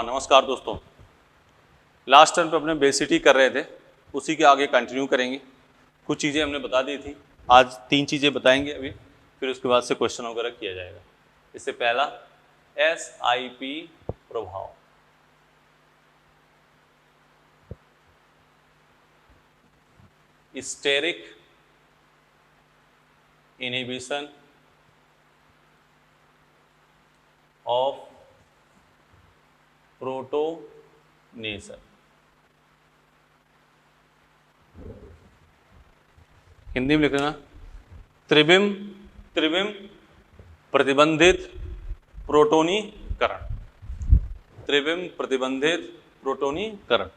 हाँ नमस्कार दोस्तों, लास्ट टर्म पे अपने बेसिटी कर रहे थे, उसी के आगे कंटिन्यू करेंगे। कुछ चीज़ें हमने बता दी थी, आज 3 चीज़ें बताएंगे अभी, फिर उसके बाद से क्वेश्चन वगैरह किया जाएगा। इससे पहला SIP प्रभाव। Steric inhibition of protonation. Hindi में लिखना, त्रिविम प्रतिबंधित प्रोटोनीकरण। त्रिविम प्रतिबंधित प्रोटोनीकरण,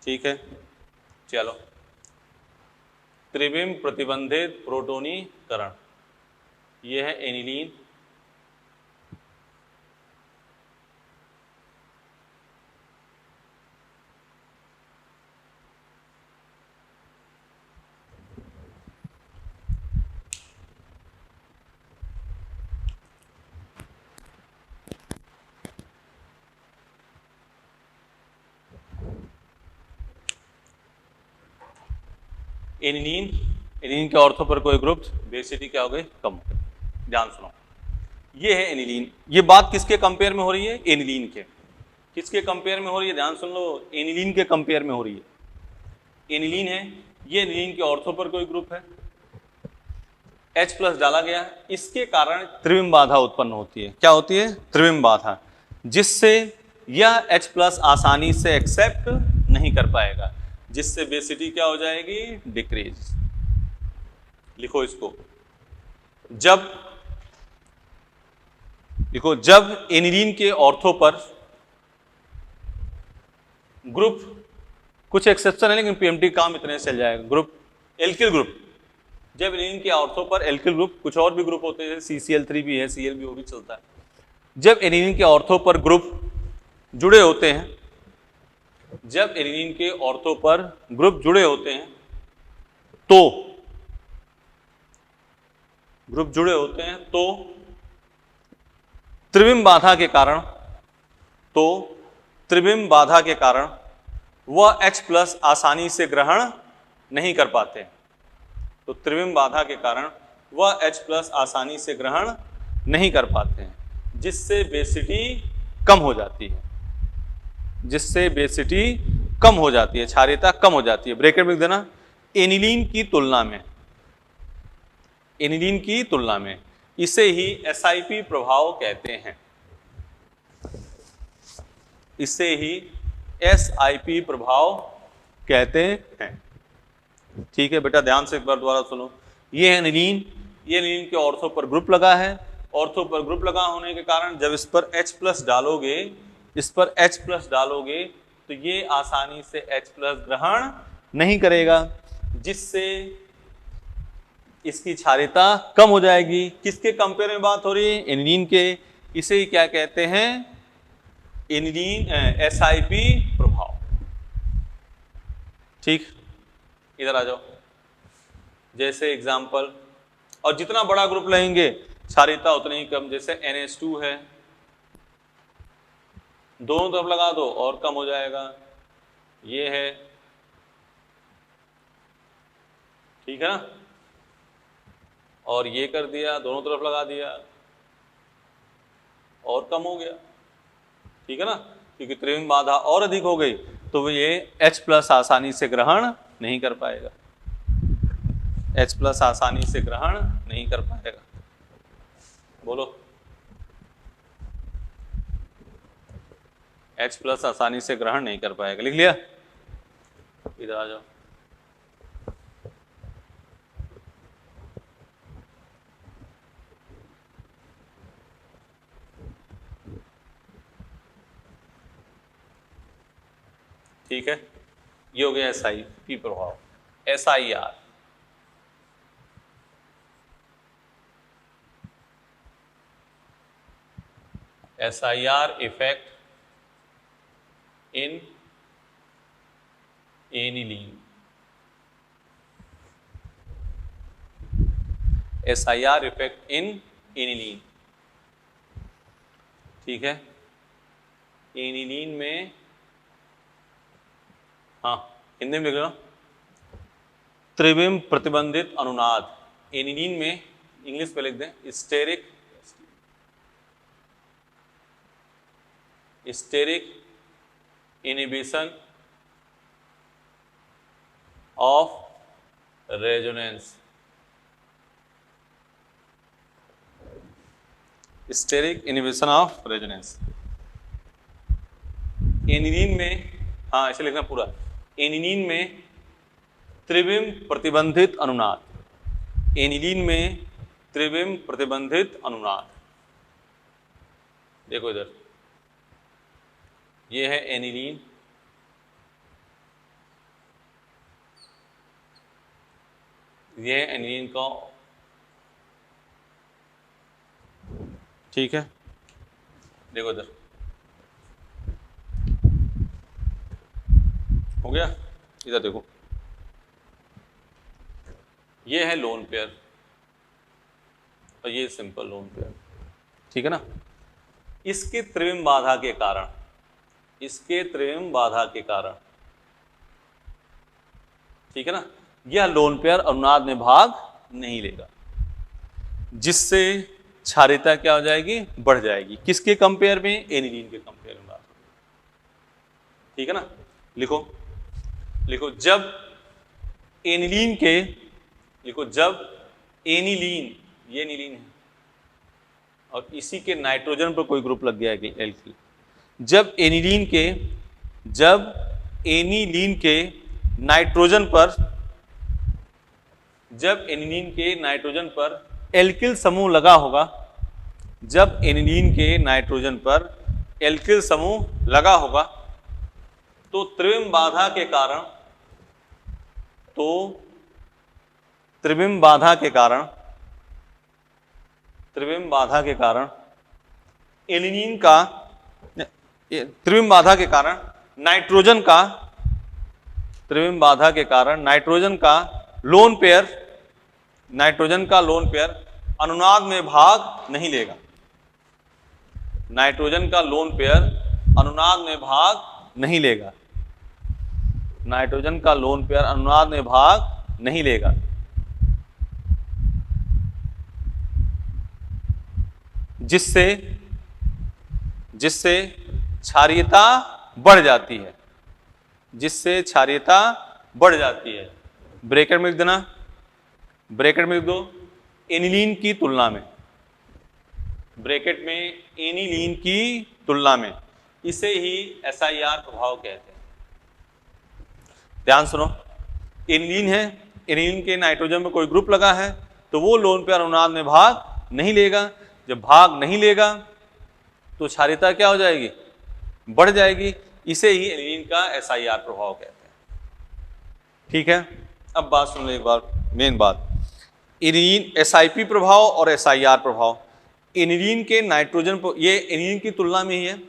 ठीक है। चलो, त्रिविम प्रतिबंधित प्रोटोनीकरण, यह है एनिलीन। एनिलीन के ऑर्थो पर कोई ग्रुप, बेसिटी क्या हो गई, कम। ध्यान सुनो, ये है एनिलीन। ये बात किसके कंपेयर में हो रही है? एनिलीन के। किसके कंपेयर में हो रही है? ध्यान सुन लो, एनिलीन के कंपेयर में हो रही है। एनिलीन है, ये एनिलीन के ऑर्थो पर कोई ग्रुप है, H+ डाला गया, इसके कारण त्रिविम बाधा उत्पन्न होती है। क्या होती है? त्रिविम बाधा, जिससे यह H+ आसानी से एक्सेप्ट नहीं कर पाएगा, जिससे बेसिटी क्या हो जाएगी, डिक्रीज। लिखो इसको, जब एनिलीन के ऑर्थो पर ग्रुप, कुछ एक्सेप्शन है लेकिन पीएमटी काम इतने से चल जाएगा, ग्रुप एल्किल ग्रुप, जब एनिलीन के ऑर्थो पर एल्किल ग्रुप, कुछ और भी ग्रुप होते हैं, CCl3 भी है, Cl भी, वो भी चलता है। जब एनिलीन के ऑर्थो पर ग्रुप जुड़े होते हैं, जब एनिलीन के ऑर्थो पर ग्रुप जुड़े होते हैं, तो ग्रुप जुड़े होते हैं तो त्रिविम बाधा के कारण वह H+ आसानी से ग्रहण नहीं कर पाते। तो त्रिविम बाधा के कारण वह H+ आसानी से ग्रहण नहीं कर पाते हैं, जिससे बेसिटी कम हो जाती है, क्षारीयता कम हो जाती है। ब्रैकेट में लिख देना, एनिलीन की तुलना में इसे ही SIP प्रभाव कहते हैं। इसे ही SIP प्रभाव कहते हैं। ठीक है बेटा, ध्यान से एक बार दोबारा सुनो। ये है एनिलीन, ये एनिलीन के ऑर्थो पर ग्रुप लगा है। ऑर्थो पर ग्रुप लगा होने के कारण जब इस पर H+ डालोगे, तो ये आसानी से H+ ग्रहण नहीं करेगा, जिससे इसकी क्षारीयता कम हो जाएगी। किसके कंपेयर में बात हो रही है? एनिलीन के। इसे ही क्या कहते हैं? एनिलीन SIP प्रभाव। ठीक, इधर आ जाओ। जैसे एग्जांपल, और जितना बड़ा ग्रुप लेंगे क्षारीयता उतनी ही कम। जैसे NH2 है, दोनों तरफ लगा दो और कम हो जाएगा। ये है, ठीक है ना, और ये कर दिया, दोनों तरफ लगा दिया और कम हो गया, ठीक है ना, क्योंकि त्रिविम बाधा और अधिक हो गई तो ये H+ आसानी से ग्रहण नहीं कर पाएगा, H+ आसानी से ग्रहण नहीं कर पाएगा। बोलो, H+ आसानी से ग्रहण नहीं कर पाएगा। लिख लिया? इधर आ जाओ। ठीक है, ये हो गया SIP प्रभाव। SIR, effect in aniline. SIR effect in aniline, ठीक है। एनिलीन में, हाँ हिंदी में लिख लो, त्रिविम प्रतिबंधित अनुनाद। एनिलीन में इंग्लिश पे लिख दें steric inhibition of resonance. Steric inhibition of resonance. Aniline में, हाँ ऐसे लिखना पूरा, एनिलीन में त्रिविम प्रतिबंधित अनुनाद। एनिलीन में त्रिविम प्रतिबंधित अनुनाद। देखो इधर, ये है एनिलीन, ये है एनिलीन का, ठीक है। देखो इधर हो गया, इधर देखो, ये है लोन पेयर और ये सिंपल लोन पेयर, ठीक है ना। इसके त्रिविम बाधा के कारण, इसके त्रिविम बाधा के कारण, ठीक है ना, यह लोन पेयर अनुनाद में भाग नहीं लेगा, जिससे क्षारीयता क्या हो जाएगी, बढ़ जाएगी। किसके कंपेयर में, एनिलीन के कंपेयर में, ठीक है ना। लिखो लिखो, जब एनिलीन के, लिखो जब एनिलीन, ये एनिलीन है और इसी के नाइट्रोजन पर कोई ग्रुप लग गया है एल्किल, जब एनिलीन के नाइट्रोजन पर, जब एनिलीन के नाइट्रोजन पर एल्किल समूह लगा होगा, जब एनिलीन के नाइट्रोजन पर एल्किल समूह लगा होगा, तो त्रिविम बाधा के कारण, तो त्रिविम बाधा के कारण, त्रिविम बाधा के कारण एनिलीन का, त्रिविम बाधा के कारण नाइट्रोजन का, त्रिविम बाधा के कारण नाइट्रोजन का लोन पेयर, नाइट्रोजन का लोन पेयर अनुनाद में भाग नहीं लेगा। नाइट्रोजन का लोन पेयर अनुनाद में भाग नहीं लेगा, नाइट्रोजन का लोन पेयर अनुनाद में भाग नहीं लेगा। जिससे क्षारीयता बढ़ जाती है, जिससे क्षारीयता बढ़ जाती है। ब्रैकेट में लिख देना, ब्रैकेट में लिख दो, एनिलीन की तुलना में, ब्रैकेट में एनिलीन की तुलना में, इसे ही SIR प्रभाव कहते हैं। ध्यान सुनो, एनिलीन है, एनिलीन के नाइट्रोजन में कोई ग्रुप लगा है तो वो लोन पेयर अनुनाद में भाग नहीं लेगा। जब भाग नहीं लेगा तो क्षारीयता क्या हो जाएगी, बढ़ जाएगी। इसे ही एनिलीन का SIR प्रभाव कहते हैं, ठीक है। अब बात सुन लो एक बार, मेन बात, एनिलीन SIP प्रभाव और SIR प्रभाव। एनिलीन के नाइट्रोजन पर, ये एनिलीन की तुलना में ही है,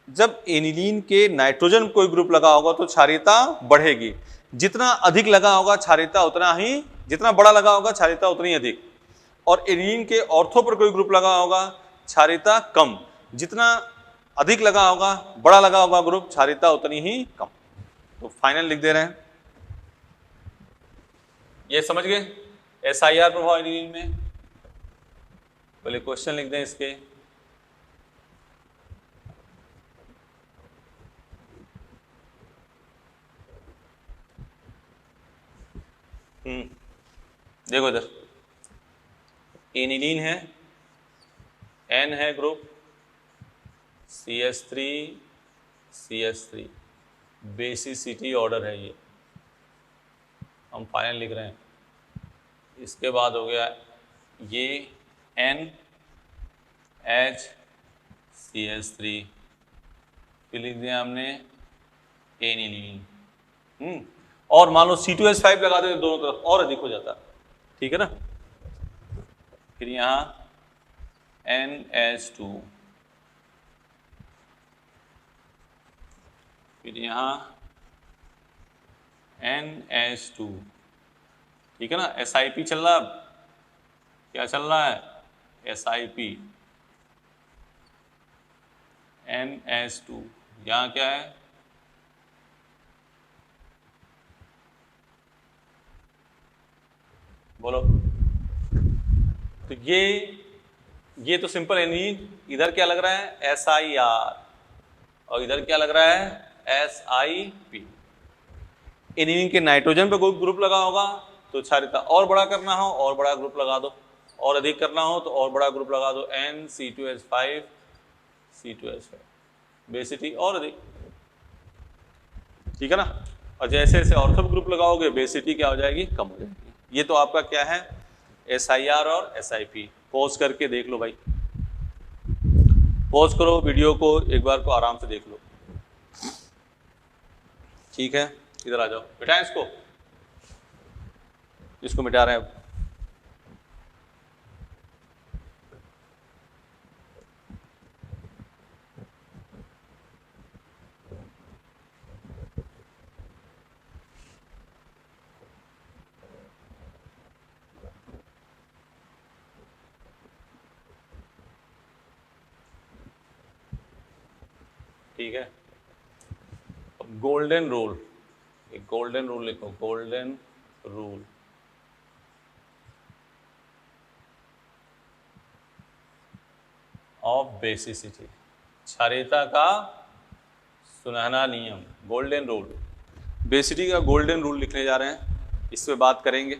जब एनिलीन के नाइट्रोजन कोई ग्रुप लगा होगा तो क्षारीयता बढ़ेगी। जितना अधिक लगा होगा क्षारीयता उतना ही, जितना बड़ा लगा होगा क्षारीयता उतनी अधिक। और एनिलीन के ऑर्थो पर कोई ग्रुप लगा होगा क्षारीयता कम। जितना अधिक लगा होगा, बड़ा लगा होगा ग्रुप, क्षारीयता उतनी ही कम। तो फाइनल लिख दे रहे हैं, ये समझ गए SIR प्रभाव एनिलीन में। पहले क्वेश्चन लिख दें इसके, देखो इधर एनिलीन है, N है ग्रुप, CH3 बेसिसिटी ऑर्डर है, ये हम फाइनल लिख रहे हैं। इसके बाद हो गया ये NHCH3, फिर लिख दिया हमने एनिलीन। और मान लो C2H5 लगा दे दोनों तरफ, और अधिक हो जाता, ठीक है ना। फिर यहाँ NH2, फिर यहाँ NH2, ठीक है ना। SIP चल रहा है, क्या चल रहा है, SIP, NH2, यहां क्या है, बोलो। तो ये तो सिंपल एनिलीन, इधर क्या लग रहा है SIR, और इधर क्या लग रहा है SIP। एनिलीन के नाइट्रोजन पे कोई ग्रुप लगा होगा तो क्षारीयता और बड़ा करना हो और बड़ा ग्रुप लगा दो, और अधिक करना हो तो और बड़ा ग्रुप लगा दो, NC2H5 C2H5, बेसिटी और अधिक, ठीक है ना। और जैसे जैसे ऑर्थो ग्रुप लगाओगे बेसिटी क्या हो जाएगी, कम हो जाएगी। ये तो आपका क्या है SIR और SIP। पॉज करके देख लो भाई, पॉज करो वीडियो को, एक बार को आराम से देख लो, ठीक है। इधर आ जाओ, मिटाएं इसको, इसको मिटा रहे हैं अब। ठीक है, गोल्डन रूल, एक गोल्डन रूल लिखो, गोल्डन रूल। ऑफ बेसिसिटी, क्षारीयता का सुनहरा नियम, गोल्डन रूल। बेसिसिटी का गोल्डन रूल लिखने जा रहे हैं, इस पे बात करेंगे।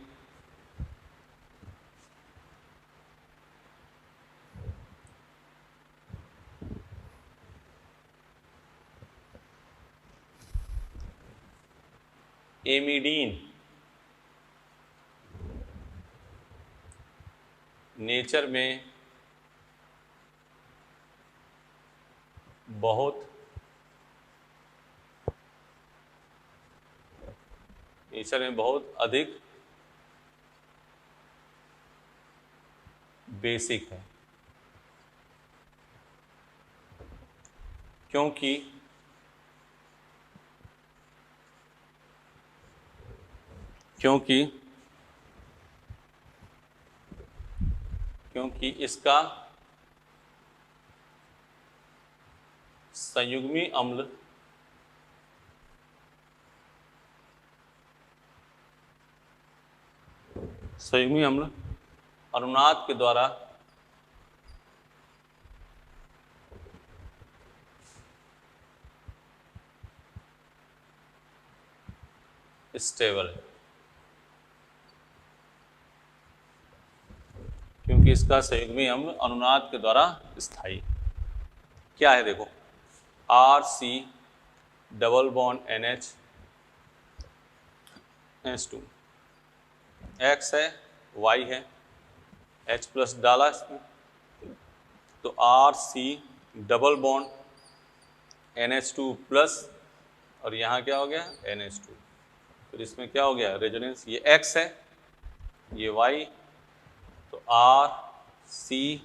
एमिडीन नेचर में बहुत अधिक बेसिक है, क्योंकि इसका संयुग्मी अम्ल अनुनाद के द्वारा स्टेबल है, क्योंकि इसका संयुग्मी अम्ल अनुनाद के द्वारा स्थायी। क्या है देखो, RC double bond NH2, X है Y है, H प्लस डाला इसमें, तो RC double bond NH2 plus, और यहाँ क्या हो गया NH2, फिर इसमें क्या हो गया रेजोनेंस, ये X है ये Y, तो RC,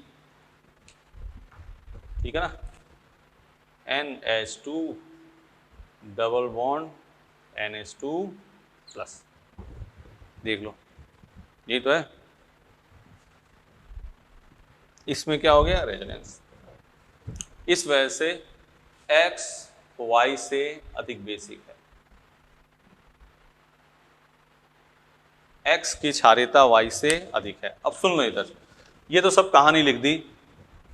ठीक है ना, NH2 double bond NH2 plus, देख लो ये तो है। इसमें क्या हो गया रेजोनेंस, इस वजह से X Y से अधिक बेसिक है, X की क्षारीयता Y से अधिक है। अब सुन लो इधर, ये तो सब कहानी लिख दी,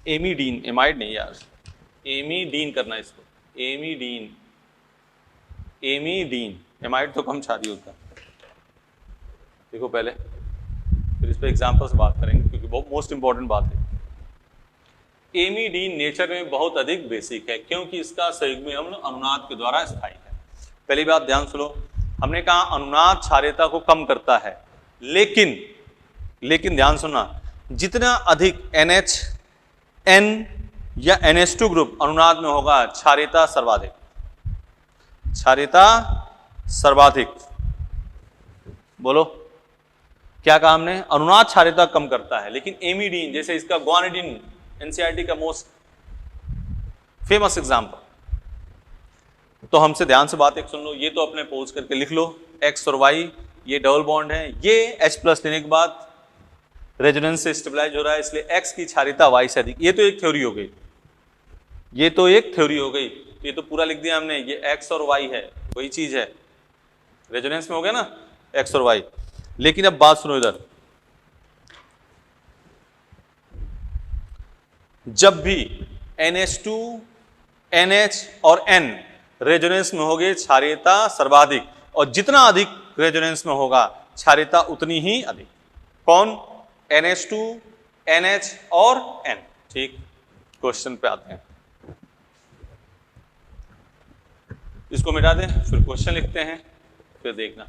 एमीडीन, एमाइड नहीं यार, एमीडीन करना इसको, एमीडीन, एमाइड तो कम क्षारीय होता है। देखो पहले, फिर इस पे एग्जाम्पल से बात करेंगे क्योंकि बहुत मोस्ट इंपॉर्टेंट बात है। एमीडीन नेचर में बहुत अधिक बेसिक है, क्योंकि इसका संयुग्मी अम्ल अनुनाद के द्वारा स्थायी है। पहली बात ध्यान सुनो, हमने कहा अनुनाद क्षारीयता को कम करता है, लेकिन ध्यान सुनना, जितना अधिक NH N या NH2 ग्रुप अनुनाद में होगा क्षारीयता सर्वाधिक, बोलो क्या कहा हमने, अनुनाद क्षारीयता कम करता है, लेकिन एमीडीन जैसे इसका ग्वानिडीन NCERT का मोस्ट फेमस एग्जाम्पल। तो हमसे ध्यान से बात एक सुन लो, ये तो अपने पोज करके लिख लो, X और Y ये डबल बॉन्ड है, ये H प्लस लेने के बाद रेजोनेंस से स्टेबलाइज हो रहा है, इसलिए X की क्षारीयता Y से अधिक। ये तो एक थ्योरी हो गई, तो ये तो पूरा लिख दिया हमने, ये x और y है, वही चीज है, रेजोनेंस में हो गया ना x और y। लेकिन अब बात सुनो इधर, जब भी NH2, NH और N रेजोनेंस में होगे क्षारीयता सर्वाधिक, और जितना अधिक रेजोनेंस में होगा क्षारीयता उतनी ही अधिक। कौन? NH2, NH और N। ठीक, क्वेश्चन पे आते हैं, इसको मिटा दें फिर क्वेश्चन लिखते हैं, फिर देखना।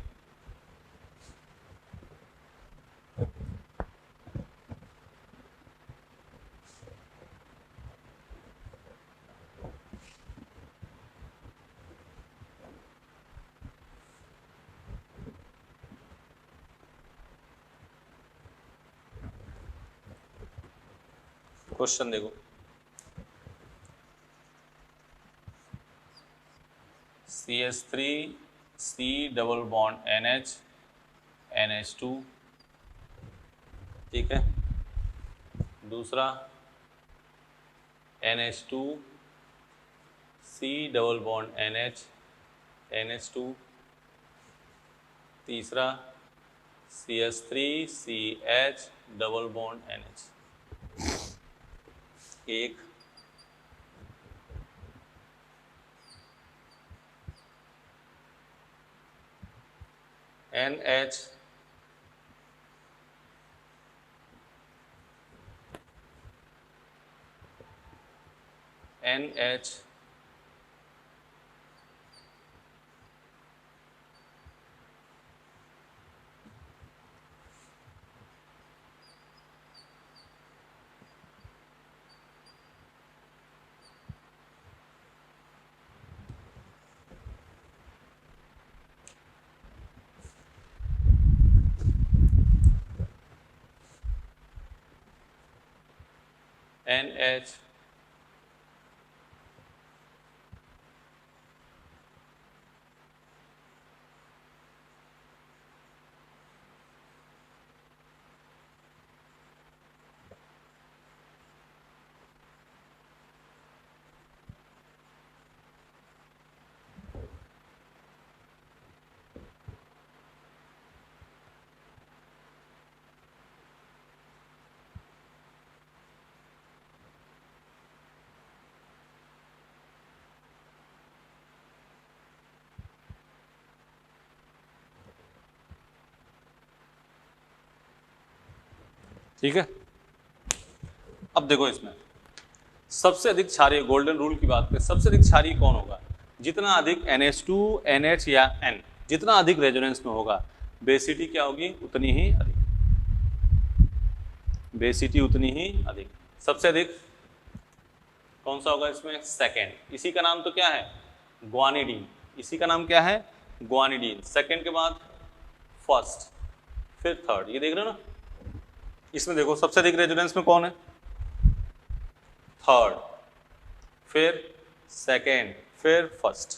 क्वेश्चन देखो, CH3 C double bond NH NH2, ठीक है। दूसरा NH2 C double bond NH NH2। तीसरा CH3 CH double bond NH। एक NH NH NH ठीक है। अब देखो इसमें सबसे अधिक क्षारीय, गोल्डन रूल की बात करें, सबसे अधिक क्षारीय कौन होगा? जितना अधिक NH2 NH या N जितना अधिक रेजोनेंस में होगा, बेसिटी क्या होगी? उतनी ही अधिक, बेसिटी उतनी ही अधिक। सबसे अधिक कौन सा होगा इसमें? सेकेंड। इसी का नाम तो क्या है? ग्वानिडीन। इसी का नाम क्या है? ग्वानिडीन। सेकेंड के बाद फर्स्ट, फिर थर्ड। ये देख रहे हो ना, इसमें देखो सबसे अधिक रेजोनेंस में कौन है? थर्ड, फिर सेकेंड, फिर फर्स्ट।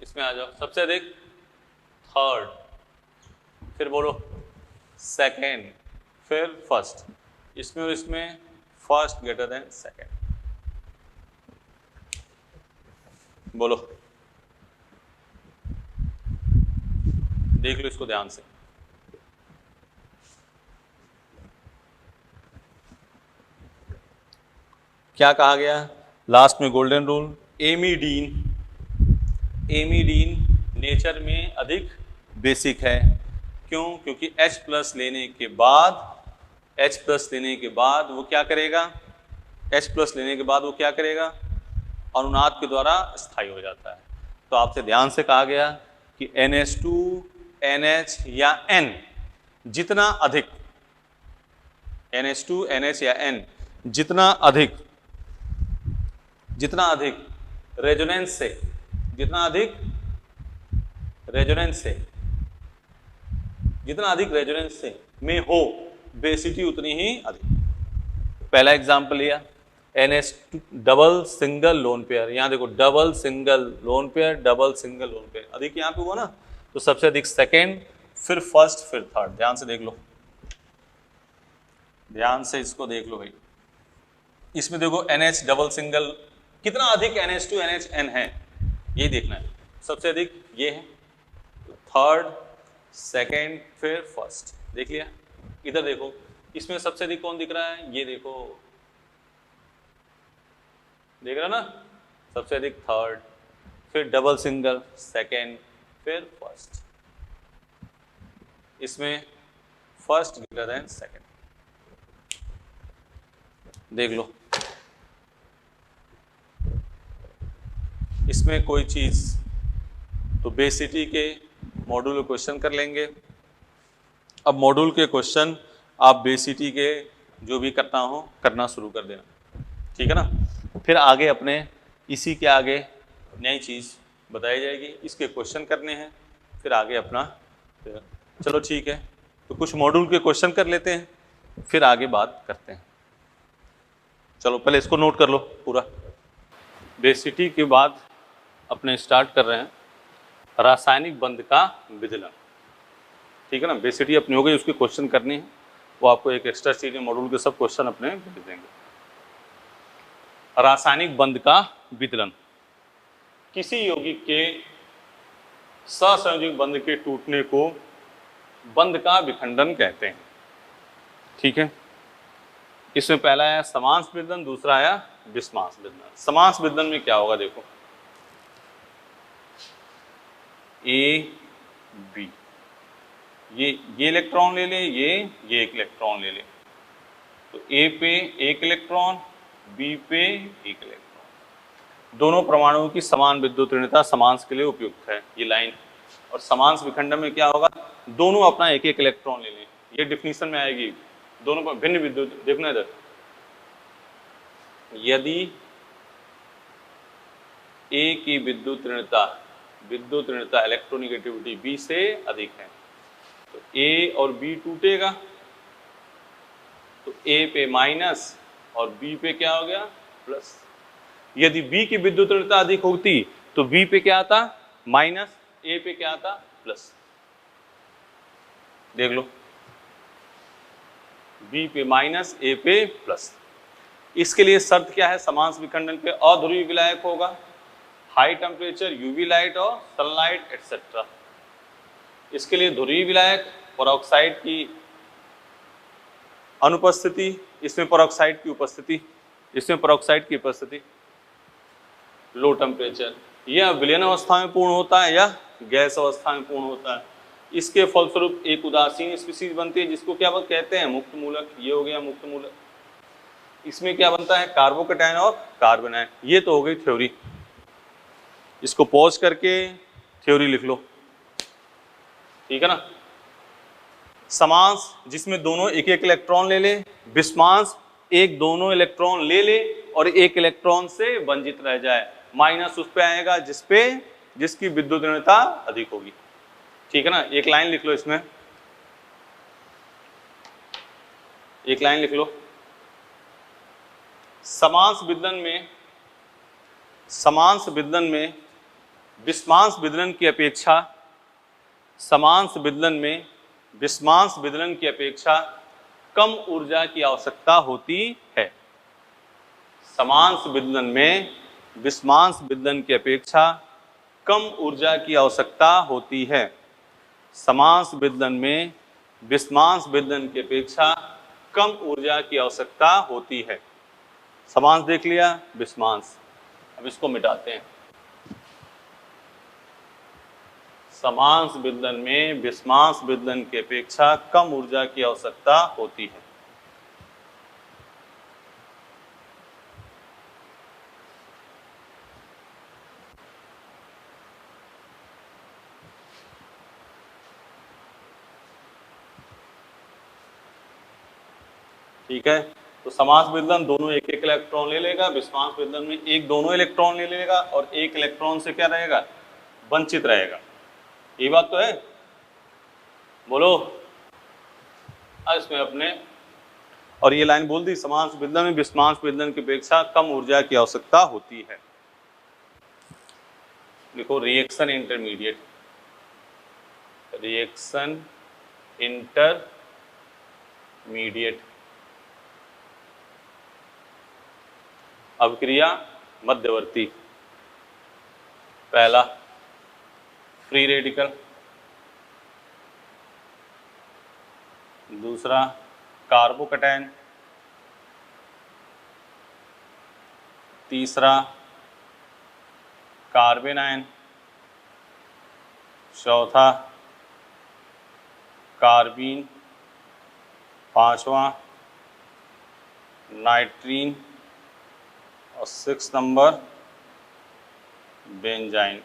इसमें आ जाओ, सबसे अधिक थर्ड, फिर बोलो सेकेंड, फिर फर्स्ट। इसमें और इसमें फर्स्ट ग्रेटर देन सेकेंड। बोलो, देख लो इसको ध्यान से। क्या कहा गया लास्ट में? Golden rule. Amidine, amidine nature में अधिक बेसिक है। क्यों? क्योंकि H प्लस लेने के बाद, H प्लस लेने के बाद वो क्या करेगा? H प्लस लेने के बाद वो क्या करेगा? अनुनाद के द्वारा स्थायी हो जाता है। तो आपसे ध्यान से कहा गया कि NH2 NH या N जितना अधिक, NH2 NH या N जितना अधिक रेजोनेंस से, जितना अधिक रेजोनेंस से में हो, बेसिटी उतनी ही अधिक। पहला एग्जांपल लिया NH2 double single lone pair. यहां देखो double single lone pair, double single lone pair, अधिक यहां पे हुआ ना, तो सबसे अधिक सेकेंड, फिर फर्स्ट, फिर थर्ड। ध्यान से देख लो, ध्यान से इसको देख लो भाई। इसमें देखो NH डबल सिंगल कितना अधिक NH2 NHN है ये देखना है। सबसे अधिक ये है, थर्ड, सेकेंड, फिर फर्स्ट। देख लिया। इधर देखो इसमें सबसे अधिक कौन दिख रहा है, ये देखो, देख रहा ना, सबसे अधिक थर्ड, फिर डबल सिंगल सेकेंड, फिर फर्स्ट। इसमें फर्स्ट ग्रेटर देन सेकेंड। देख लो इसमें कोई चीज तो बेसिटी के मॉड्यूल के क्वेश्चन कर लेंगे। अब मॉड्यूल के क्वेश्चन आप बेसिटी के जो भी करना हो करना शुरू कर देना, ठीक है ना। फिर आगे अपने इसी के आगे नई चीज़ बताई जाएगी, इसके क्वेश्चन करने हैं, फिर आगे अपना। चलो ठीक है, तो कुछ मॉड्यूल के क्वेश्चन कर लेते हैं, फिर आगे बात करते हैं। चलो पहले इसको नोट कर लो पूरा। बेसिटी के बाद अपने स्टार्ट कर रहे हैं रासायनिक बंध का विदलन, ठीक है ना। बेसिटी अपनी हो गई, उसके क्वेश्चन करनी है, वो आपको एक एक्स्ट्रा चीज मॉड्यूल के सब क्वेश्चन अपने दे देंगे। रासायनिक बंध का विदलन, किसी यौगिक के सहसंयोजक बंध के टूटने को बंध का विखंडन कहते हैं, ठीक है। इसमें पहला आया समांस विदलन, दूसरा आया विस्मांस विदलन। समांस विदलन में क्या होगा देखो, ए बी, ये इलेक्ट्रॉन ले ले, ये एक इलेक्ट्रॉन ले ले, तो ए पे एक इलेक्ट्रॉन, बी पे एक इलेक्ट्रॉन। दोनों परमाणुओं की समान विद्युत ऋणता समांस के लिए उपयुक्त है, ये लाइन। और समांस विखंडन में क्या होगा, दोनों अपना एक एक इलेक्ट्रॉन ले लें, ये डिफिनीशन में आएगी। दोनों पर भिन्न विद्युत, देखना इधर, यदि ए की विद्युत ऋणता इलेक्ट्रोनिगेटिविटी बी से अधिक है, तो ए और बी टूटेगा, तो ए पे माइनस और बी पे क्या हो गया प्लस। यदि बी की विद्युत ऋणता अधिक होती तो बी पे क्या आता माइनस, ए पे क्या आता प्लस। देख लो, बी पे माइनस, ए पे प्लस। इसके लिए शर्त क्या है, समांस विखंडन पे अध्रुवीय विलायक होगा, हाई टेम्परेचर, यूवी लाइट और सनलाइट एटसेट्रा। इसके लिए ध्रुवीय विलायक, पेरोक्साइड की अनुपस्थिति, इसमें पेरोक्साइड की उपस्थिति, इसमें पेरोक्साइड की उपस्थिति, लो टेम्परेचर, यह विलयन अवस्था में पूर्ण होता है या गैस अवस्था में पूर्ण होता है। इसके फलस्वरूप एक उदासीन स्पीशीज बनती है जिसको क्या कहते हैं, मुक्त मूलक। ये हो गया मुक्त मूलक। इसमें क्या बनता है, कार्बोकैटायन और कार्बन आयन। ये तो हो गई थ्योरी, इसको पॉज करके थ्योरी लिख लो, ठीक है ना। समांस जिसमें दोनों एक एक इलेक्ट्रॉन ले ले, विस्मांस एक दोनों इलेक्ट्रॉन ले ले और एक इलेक्ट्रॉन से वंचित रह जाए, माइनस उस पे आएगा जिसकी विद्युत ऋणता अधिक होगी, ठीक है ना। एक लाइन लिख लो, इसमें एक लाइन लिख लो, समांस विदलन में विस्मांस विदलन की अपेक्षा, समांस विदलन में विस्मांस विदलन की अपेक्षा कम ऊर्जा की आवश्यकता होती है। समांस विदलन में विस्मांस विदलन की अपेक्षा कम ऊर्जा की आवश्यकता होती है। समांस विदलन में विस्मांस विदलन की अपेक्षा कम ऊर्जा की आवश्यकता होती है। समांस देख लिया, विस्मांस। अब इसको मिटाते हैं। समांस विदलन में विस्मांस विदलन की अपेक्षा कम ऊर्जा की आवश्यकता होती है। ठीक है, तो समांस विदलन दोनों एक एक इलेक्ट्रॉन ले लेगा, विस्मांस विदलन में एक दोनों इलेक्ट्रॉन ले लेगा और एक इलेक्ट्रॉन से क्या रहेगा, वंचित रहेगा। ये बात तो है, बोलो। इसमें अपने और ये लाइन बोल दी, समांस विदलन में विस्मांस विदलन की अपेक्षा कम ऊर्जा की आवश्यकता होती है। देखो, रिएक्शन इंटरमीडिएट, रिएक्शन इंटरमीडिएट अभिक्रिया मध्यवर्ती, पहला फ्री रेडिकल, दूसरा कार्बोकैटायन, तीसरा कार्बन आयन, चौथा कार्बीन, पांचवा नाइट्रीन और 6 नंबर बेंजाइन।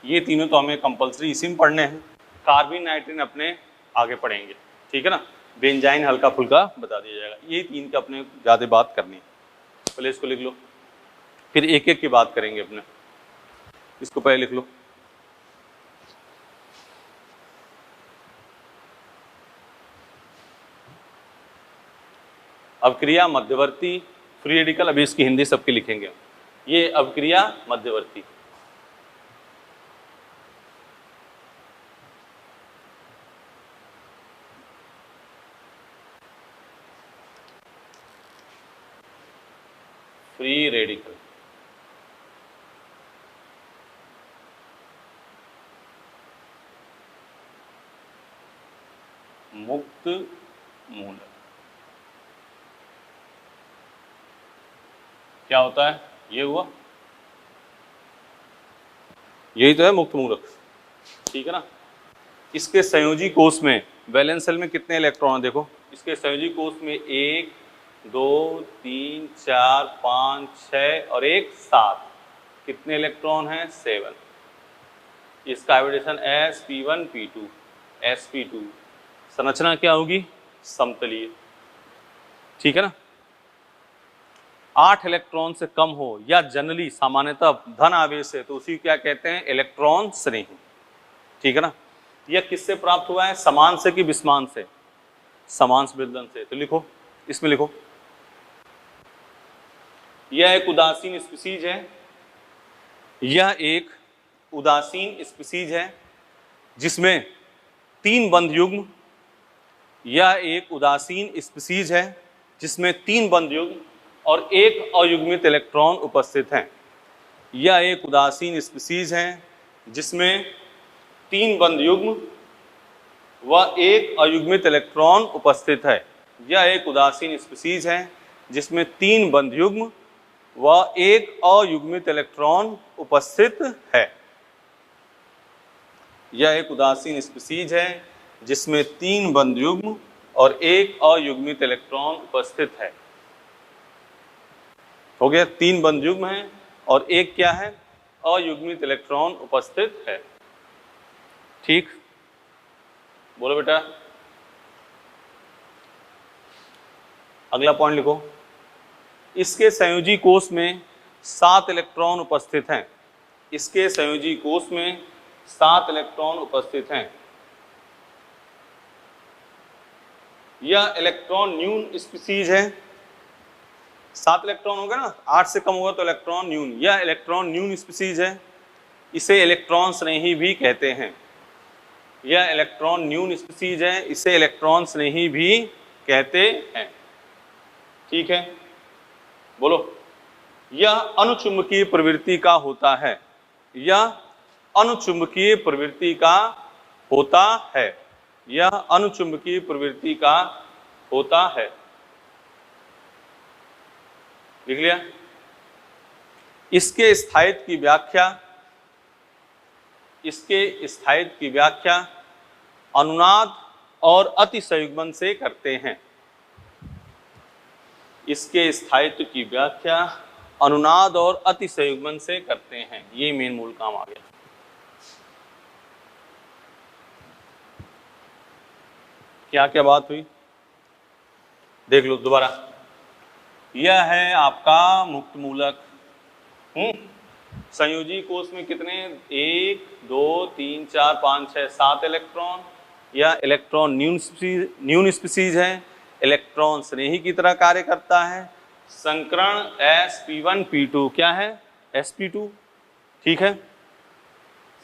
ये तीनों तो हमें कंपलसरी इसी में पढ़ने हैं। कार्बन नाइट्रीन अपने आगे पढ़ेंगे, ठीक है ना। बेंजाइन हल्का फुल्का बता दिया जाएगा। ये तीन का अपने ज़्यादा बात करनी है, पहले इसको लिख लो, फिर एक एक की बात करेंगे अपने। इसको पहले लिख लो। अभिक्रिया मध्यवर्ती फ्री रेडिकल, अभी इसकी हिंदी सबके लिखेंगे। ये अभिक्रिया मध्यवर्ती, फ्री रेडिकल, मुक्त मूलक। क्या होता है? ये हुआ, यही तो है मुक्त मूलक, ठीक है ना। इसके संयोजी कोष में वैलेंस शेल में कितने इलेक्ट्रॉन है? देखो इसके संयोजी कोष में 1 2 3 4 5 6 और 1 7। कितने इलेक्ट्रॉन हैं? 7। इसका हाइब्रिडेशन sp1p2 sp2। संरचना क्या होगी? समतलीय, ठीक है ना। 8 इलेक्ट्रॉन से कम हो या जनरली सामान्यतः धन आवेश है तो उसी क्या कहते हैं? इलेक्ट्रॉन स्नेही, ठीक है ना। यह किससे प्राप्त हुआ है? समान से कि विषमान से? समान विदलन से। तो लिखो, इसमें लिखो, यह एक उदासीन स्पीसीज है, यह एक उदासीन स्पीसीज है जिसमें 3 बंध युग्म, यह एक उदासीन स्पीसीज है जिसमें 3 बंध युग्म और 1 अयुग्मित इलेक्ट्रॉन उपस्थित हैं। यह एक उदासीन स्पीसीज है जिसमें 3 बंध युग्म व 1 अयुग्मित इलेक्ट्रॉन उपस्थित है। यह एक उदासीन स्पीसीज है जिसमें 3 बंध युग्म व 1 अयुग्मित इलेक्ट्रॉन उपस्थित है। यह एक उदासीन स्पीसीज है जिसमें 3 बंध युग्म और 1 अयुग्मित इलेक्ट्रॉन उपस्थित है। हो गया, 3 बंध युग्म है और 1 क्या है? अयुग्मित इलेक्ट्रॉन उपस्थित है, ठीक। बोलो बेटा, अगला पॉइंट लिखो। इसके संयोजी कोष में 7 इलेक्ट्रॉन उपस्थित हैं। इसके संयोजी कोष में 7 इलेक्ट्रॉन उपस्थित हैं। यह इलेक्ट्रॉन न्यून स्पीसीज है। 7 इलेक्ट्रॉन होगा ना, 8 से कम होगा तो इलेक्ट्रॉन न्यून। यह इलेक्ट्रॉन न्यून स्पीसीज है, इसे इलेक्ट्रॉन स्नेही भी कहते हैं। यह इलेक्ट्रॉन न्यून स्पीसीज है, इसे इलेक्ट्रॉन स्नेही भी कहते हैं, ठीक है। बोलो, यह अनुचुंबकीय प्रवृत्ति का होता है। यह अनुचुंबकीय प्रवृत्ति का होता है। यह अनुचुंबकीय प्रवृत्ति का होता है, लिख लिया। इसके स्थायित्व की व्याख्या, इसके स्थायित्व की व्याख्या अनुनाद और अतिसंयुग्मन से करते हैं। इसके स्थायित्व की व्याख्या अनुनाद और अतिसंयुग्मन से करते हैं। ये मेन मूल काम आ गया। क्या क्या बात हुई देख लो दोबारा। यह है आपका मुक्त मूलक। संयोजी कोष में कितने? 1 2 3 4 5 6 7 इलेक्ट्रॉन। यह इलेक्ट्रॉन न्यून स्पीसीज है, इलेक्ट्रॉन स्नेही की तरह कार्य करता है। संकरण sp1p2 क्या है? sp2, ठीक है।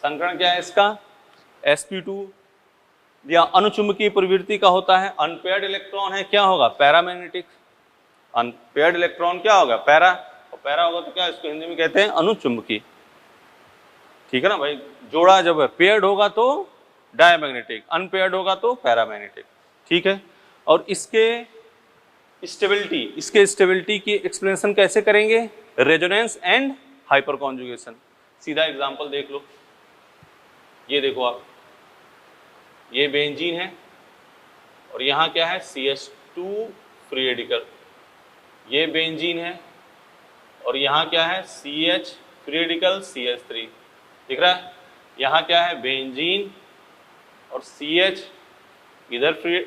संकरण क्या है इसका? sp2। या अनुचुंबकीय प्रवृत्ति का होता है, अनपेयर्ड इलेक्ट्रॉन है, क्या होगा? पैरामैग्नेटिक। अनपेयर्ड इलेक्ट्रॉन क्या होगा, पैरा, और पैरा होगा तो क्या, इसको हिंदी में कहते हैं अनुचुंबकी। ठीक है ना भाई, जोड़ा जब पेयर्ड होगा तो डायमैग्नेटिक, अनपेयर्ड होगा तो पैरामैग्नेटिक। ठीक है, और इसके स्टेबिलिटी की एक्सप्लेनेशन कैसे करेंगे, रेजोनेंस एंड हाइपर कॉन्जुगेशन। सीधा एग्जांपल देख लो, ये देखो आप, ये बेंजीन है और यहाँ क्या है, CH2 फ्री रेडिकल, ये बेंजीन है और यहाँ क्या है, CH फ्री रेडिकल CH3, दिख रहा है, यहाँ क्या है, बेंजीन और CH इधर फ्री,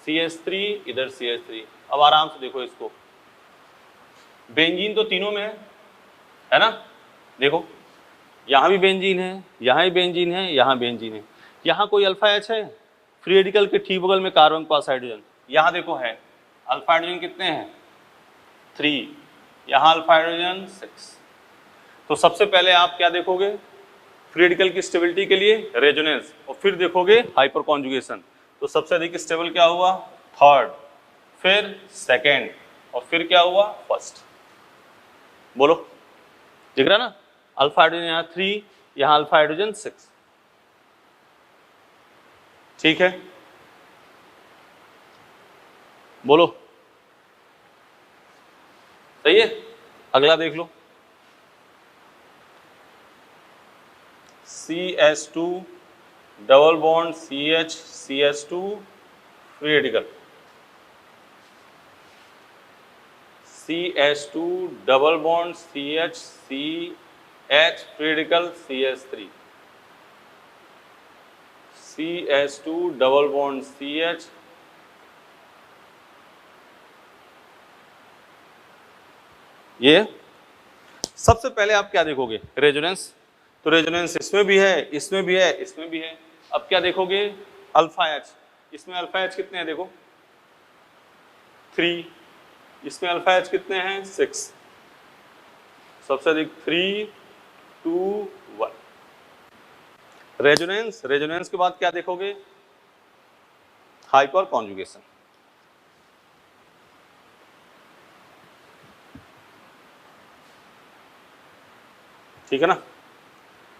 CH3 इधर CH3। अब आराम से देखो इसको, बेंजीन तो तीनों में है ना, देखो यहाँ भी बेंजीन है, यहाँ भी बेंजीन है, यहाँ बेंजीन है, यहाँ कोई अल्फा H है, फ्री रेडिकल के ठीक बगल में कार्बन के पास हाइड्रोजन, यहाँ देखो है, अल्फा हाइड्रोजन कितने हैं, 3, यहाँ अल्फा हाइड्रोजन 6। तो सबसे पहले आप क्या देखोगे, फ्री रेडिकल की स्टेबिलिटी के लिए रेजोनेंस, और फिर देखोगे हाइपर कॉन्जुगेशन। तो सबसे अधिक स्टेबल क्या हुआ, 3rd, फिर 2nd, और फिर क्या हुआ, 1st। बोलो, दिख रहा ना, अल्फा हाइड्रोजन यहाँ 3, यहाँ अल्फा हाइड्रोजन 6। ठीक है, बोलो, सही है। अगला देख लो, CH2 double bond CH CH2 free radical, CH2 double bond CH CH free radical CH3, CH2 double bond CH, ये सबसे पहले आप क्या देखोगे, रेजोनेंस। तो रेजोनेंस इसमें भी है, इसमें भी है, इसमें भी है। अब क्या देखोगे, अल्फा H, इसमें अल्फा H कितने हैं, देखो 3, इसमें अल्फा H कितने हैं, 6, सबसे अधिक 3, 2, 1। रेजोनेंस के बाद क्या देखोगे, हाइपर कॉन्जुगेशन। ठीक है ना,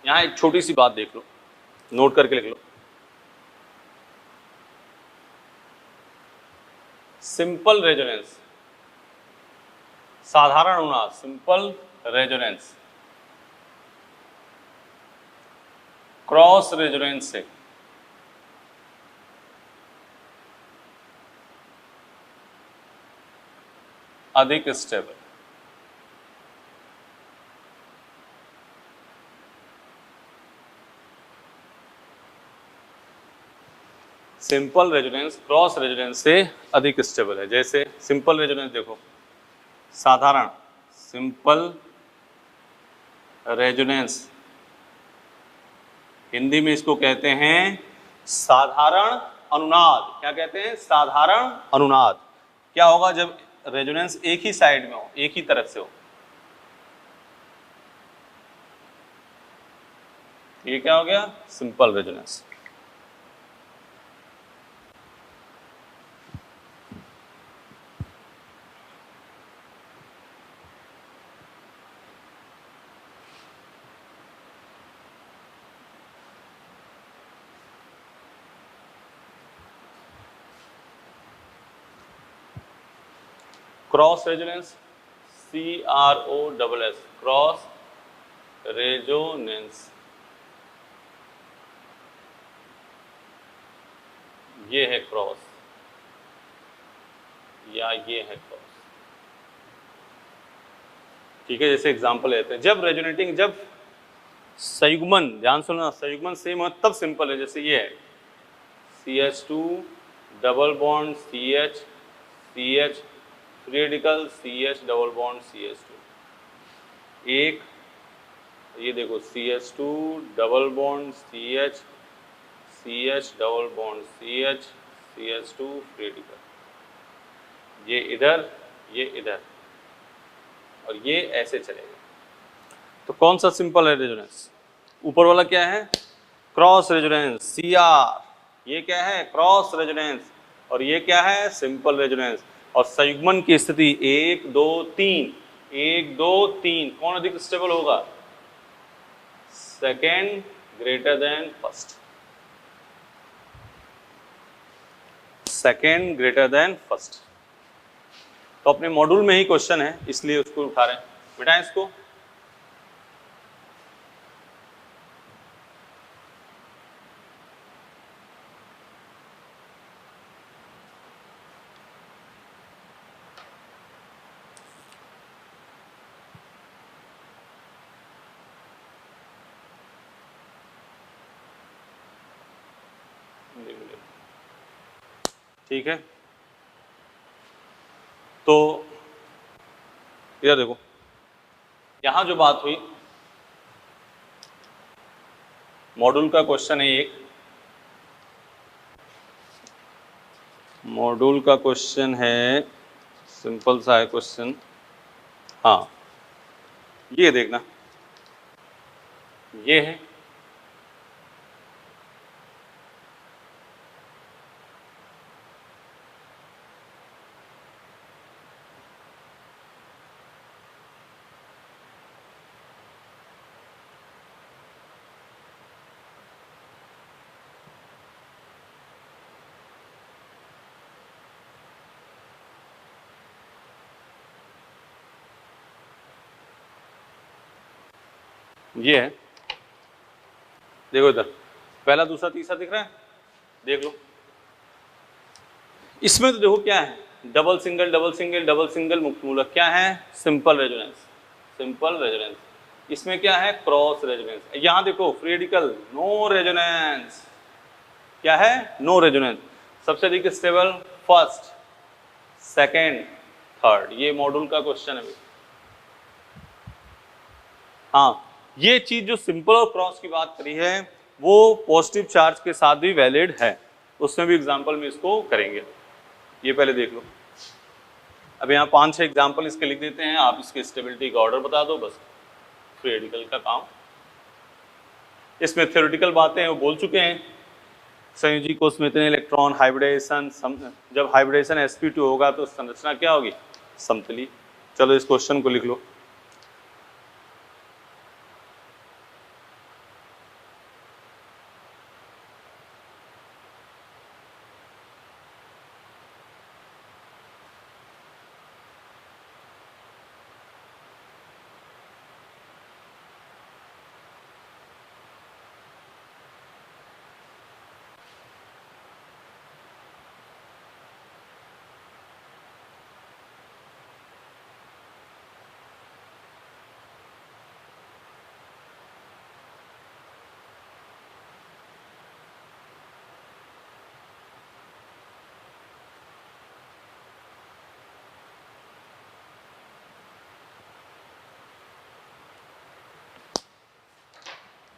यहां एक छोटी सी बात देख लो, नोट करके लिख लो, सिंपल रेजोनेंस, साधारण अनुनाद, सिंपल रेजोनेंस, क्रॉस रेजोनेंस से अधिक stable. Simple resonance cross resonance से अधिक स्टेबल है। जैसे सिंपल रेजोनेंस देखो, साधारण, सिंपल रेजोनेंस, हिंदी में इसको कहते हैं साधारण अनुनाद। क्या कहते हैं, साधारण अनुनाद। क्या होगा जब रेजोनेंस एक ही साइड में हो, एक ही तरफ से हो, ये क्या हो गया, simple resonance. Cross resonance, CROSS, cross resonance, ये है क्रॉस या ये है क्रॉस। ठीक है, जैसे एग्जांपल लेते हैं, जब रेजोनेटिंग, जब संयुग्मन, ध्यान सुनना, संयुग्मन सेम हो तब सिंपल है। जैसे ये है CH2 double bond CH CH free radical CH double bond CH2, एक ये देखो CH2 double bond CH CH double bond CH CH2 free radical, ये इधर, ये इधर, और ये ऐसे चलेगा। तो कौन सा सिंपल है रेजोनेंस, ऊपर वाला क्या है, क्रॉस रेजोनेंस CR, ये क्या है क्रॉस रेजोनेंस, और ये क्या है सिंपल रेजोनेंस। और संयुग्मन की स्थिति 1 2 3, 1 2 3, कौन अधिक स्टेबल होगा? Second greater than first, second greater than first. तो अपने मॉड्यूल में ही क्वेश्चन है इसलिए उसको उठा रहे हैं, बिठाएं इसको। ठीक है, तो इधर देखो, यहां जो बात हुई, मॉड्यूल का क्वेश्चन है एक, मॉड्यूल का क्वेश्चन है, सिंपल सा है क्वेश्चन। हाँ, ये देखना, ये है ये है, देखो इधर पहला दूसरा तीसरा दिख रहा है, देख लो। इसमें तो देखो क्या है, double single double single double single मुक्त मूलक, क्या है? Simple resonance, simple resonance. इसमें क्या है? Cross resonance. यहां देखो फ्री रेडिकल, नो रेजोनेंस, क्या है? No resonance. सबसे अधिक स्टेबल फर्स्ट, सेकेंड, थर्ड। ये मॉड्यूल का क्वेश्चन है। हाँ, ये चीज जो सिंपल और क्रॉस की बात करी है वो पॉजिटिव चार्ज के साथ भी वैलिड है, उसमें भी एग्जांपल में इसको करेंगे, ये पहले देख लो। अब यहाँ 5-6 एग्जांपल इसके लिख देते हैं, आप इसके स्टेबिलिटी का ऑर्डर बता दो, बस फ्री रेडिकल का काम। इसमें थ्योरेटिकल बातें वो बोल चुके हैं, संयोजी कोष में इतने इलेक्ट्रॉन, हाइब्रिडेशन, जब हाइब्रिडेशन sp2 होगा तो संरचना क्या होगी? समतली। चलो इस क्वेश्चन को लिख लो।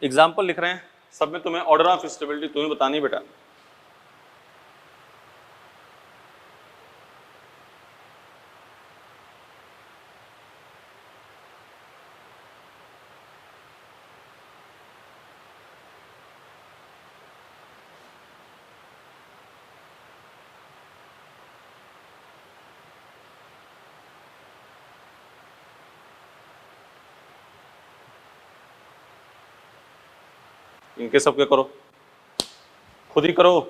एग्जाम्पल लिख रहे हैं, सब में तुम्हें ऑर्डर ऑफ स्टेबिलिटी तुम्हें बतानी बेटा। इनके सबके करो, खुद ही करो।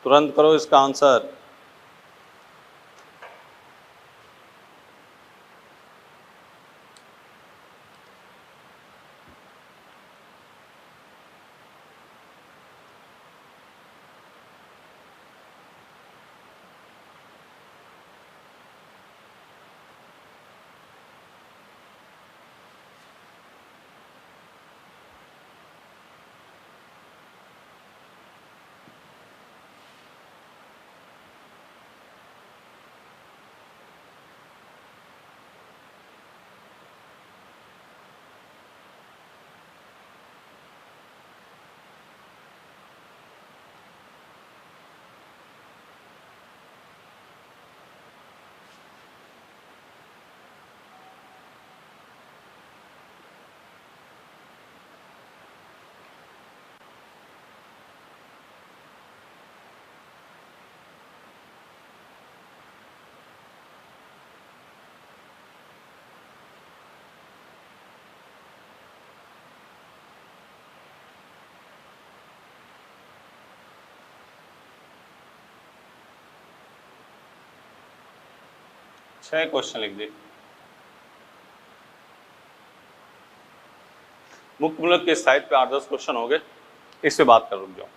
तुरंत करो इसका आंसर। 6 क्वेश्चन लिख दिए। मुक्त मूलक के साइड पे 8-10 क्वेश्चन हो गए, इस पे बात कर रुक जाओ।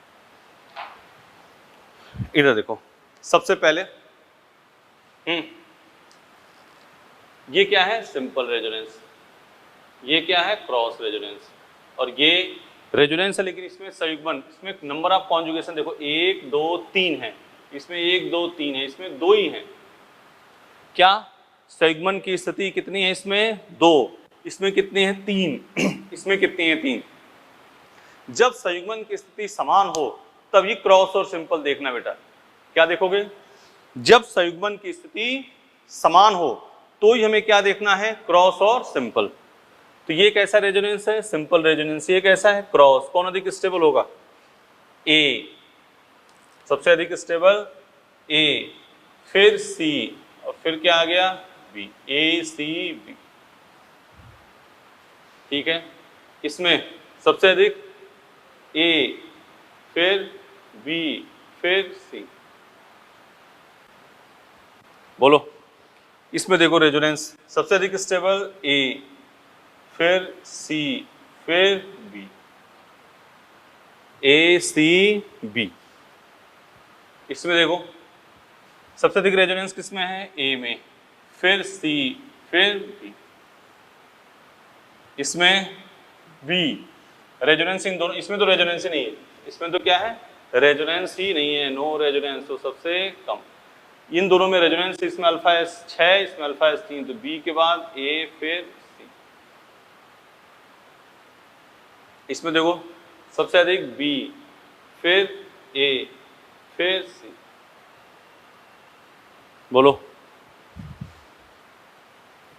इधर देखो, सबसे पहले ये क्या है? Simple resonance. ये क्या है? Cross resonance. और ये रेजोनेंस है लेकिन इसमें संयुग्मन, इसमें नंबर ऑफ कॉन्जुगेशन देखो 1 2 3 है, इसमें 1 2 3 है, इसमें 2 ही है। क्या संयुग्मन की स्थिति कितनी है? इसमें 2, इसमें कितनी है? 3 इसमें कितनी है? 3। जब संयुग्मन की स्थिति समान हो तभी क्रॉस और सिंपल देखना बेटा। क्या देखोगे? जब संयुग्मन की स्थिति समान हो तो ही हमें क्या देखना है? क्रॉस और सिंपल। तो ये कैसा रेजोनेंस है? Simple resonance. ये कैसा है? क्रॉस। कौन अधिक स्टेबल होगा? ए, सबसे अधिक स्टेबल ए, फिर सी, और फिर क्या आ गया? बी। ए सी बी, ठीक है। इसमें सबसे अधिक ए, फिर बी, फिर सी। बोलो, इसमें देखो रेजोनेंस सबसे अधिक स्टेबल ए, फिर सी, फिर बी, ए सी बी। इसमें देखो सबसे अधिक रेजोनेंस किसमें है? ए में, फिर सी, फिर बी। इसमें बी। रेजोनेंस इन दोनों, इसमें तो रेजोनेंस ही नहीं है, इसमें तो क्या है? रेजोनेंस ही नहीं है, नो रेजोनेंस, तो सबसे कम। इन दोनों में रेजोनेंस, इसमें अल्फा एस 6, इसमें अल्फा एस 3, तो बी के बाद ए, फिर सी। इसमें देखो सबसे अधिक बी, फिर ए, फिर सी। बोलो,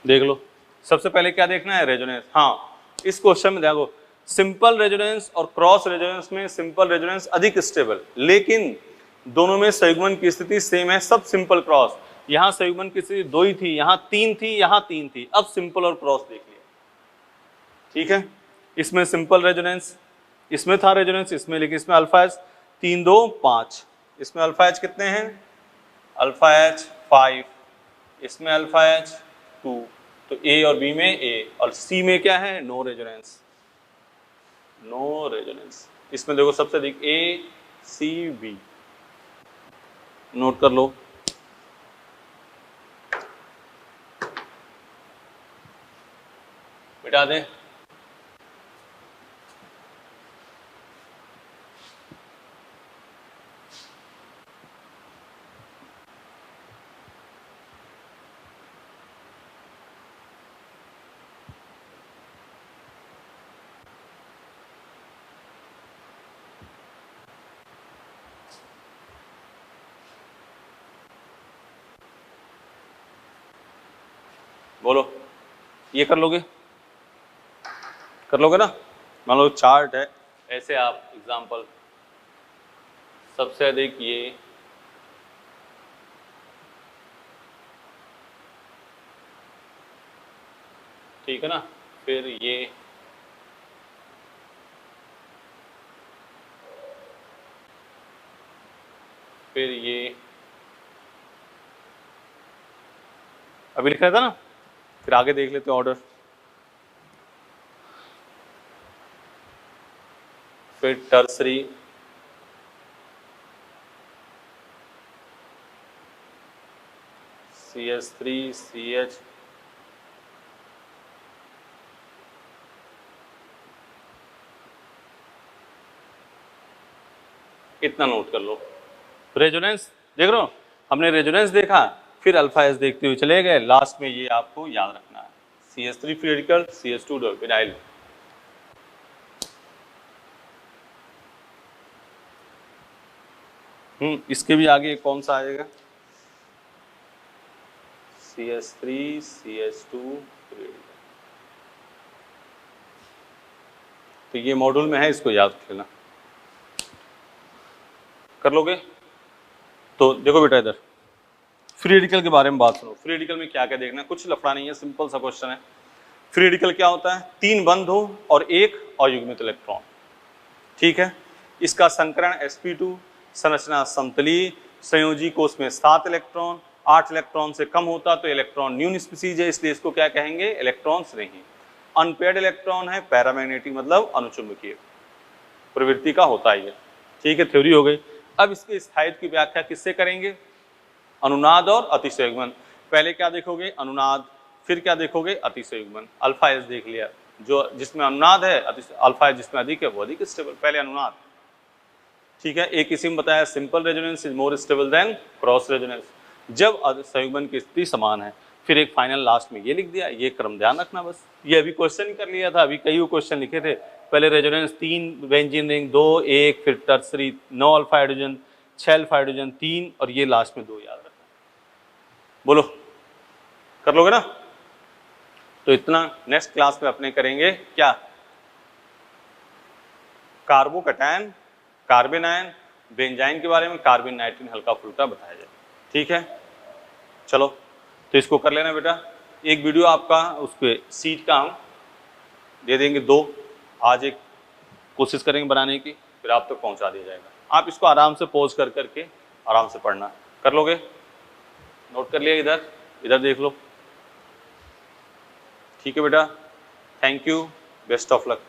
देख लो, सबसे पहले क्या देखना है? रेजोनेंस। हाँ, इस क्वेश्चन में देखो सिंपल रेजोनेंस और क्रॉस रेजोनेंस में सिंपल रेजोनेंस अधिक स्टेबल, लेकिन दोनों में संयुग्मन की स्थिति सेम है। सब सिंपल क्रॉस, यहां संयुग्मन की स्थिति 2 ही थी, यहां 3 थी, यहां 3 थी। अब सिंपल और क्रॉस देख लिया, ठीक है। इसमें सिंपल रेजोनेंस, इसमें था रेजोनेंस इसमें, लेकिन इसमें अल्फा एच 3 2 5, इसमें अल्फा एच कितने हैं? अल्फा एच 5, इसमें अल्फा एच 2, तो ए और बी में ए, और सी में क्या है? No resonance, no resonance. इसमें देखो सबसे अधिक ए सी बी, नोट कर लो। मिटा दें। बोलो, ये कर लोगे? कर लोगे ना? मान लो चार्ट है ऐसे, आप एग्जांपल सबसे अधिक ये, ठीक है ना, फिर ये, फिर ये, अभी लिख रहा था ना, फिर आगे देख लेते ऑर्डर। फिर टर्सरी, CH3 CH, इतना नोट कर लो। रेजोनेंस देख रहे हो, हमने रेजोनेंस देखा, फिर अल्फा एस देखते हुए चले गए, लास्ट में ये आपको याद रखना है, CH3 free radical, CH2 vinyl. इसके भी आगे कौन सा आएगा? CH3 CH2 free radical. तो ये मॉड्यूल में है, इसको याद रख लेना। कर लोगे? तो देखो बेटा, इधर फ्री रेडिकल के बारे में बात सुनो। फ्री रेडिकल में क्या क्या देखना है, कुछ लफड़ा नहीं है, सिंपल सा क्वेश्चन है। फ्री रेडिकल क्या होता है? 3 बंध हो और 1 अयुग्मित इलेक्ट्रॉन, ठीक है। इसका संकरण sp2, संरचना समतलीय, संयोजी कोष में 7 इलेक्ट्रॉन, 8 इलेक्ट्रॉन से कम होता तो इलेक्ट्रॉन न्यून स्पीसीज है, इसलिए इसको क्या कहेंगे, इलेक्ट्रॉन्स नहीं। अनपेयर्ड इलेक्ट्रॉन है, पैरामैग्नेटिक मतलब अनुचुंबकीय प्रवृत्ति का होता ही है। ठीक है, थ्योरी हो गई। अब इसके स्थायित्व की व्याख्या किससे करेंगे, अनुनाद और अतिशयोगमन। पहले क्या देखोगे, अनुनाद, फिर क्या देखोगे, अतिशयोगमन। अल्फा एस देख लिया, जो जिसमें अनुनाद है, अल्फा एस जिसमें अधिक है वो अधिक स्टेबल। पहले अनुनाद, ठीक है। एक किस्म बताया, simple resonance is more stable then cross resonance, जब संयुग्मन की स्थिति समान है। फिर एक फाइनल लास्ट में ये लिख दिया, ये क्रम ध्यान रखना बस। ये अभी क्वेश्चन कर लिया था, अभी कई क्वेश्चन लिखे थे। पहले रेजोनेंस 3 बेंजीन रिंग 2 1, फिर tertiary 9 alpha hydrogen 6 alpha hydrogen 3 और ये लास्ट में 2 याद रखना। बोलो कर लोगे ना? तो इतना नेक्स्ट क्लास में अपने करेंगे क्या, कार्बोकैटायन, कार्बन आयन, बेंजाइन के बारे में, कार्बन नाइट्रिन हल्का फुल्का बताया जाए। ठीक है, चलो तो इसको कर लेना बेटा। एक वीडियो आपका उसके सीट का हम दे देंगे 2, आज एक कोशिश करेंगे बनाने की, फिर आप तक पहुंचा दिया जाएगा। आप इसको आराम से पॉज कर करके आराम से पढ़ना। कर लोगे? नोट कर लिया? इधर इधर देख लो। ठीक है बेटा, thank you, best of luck.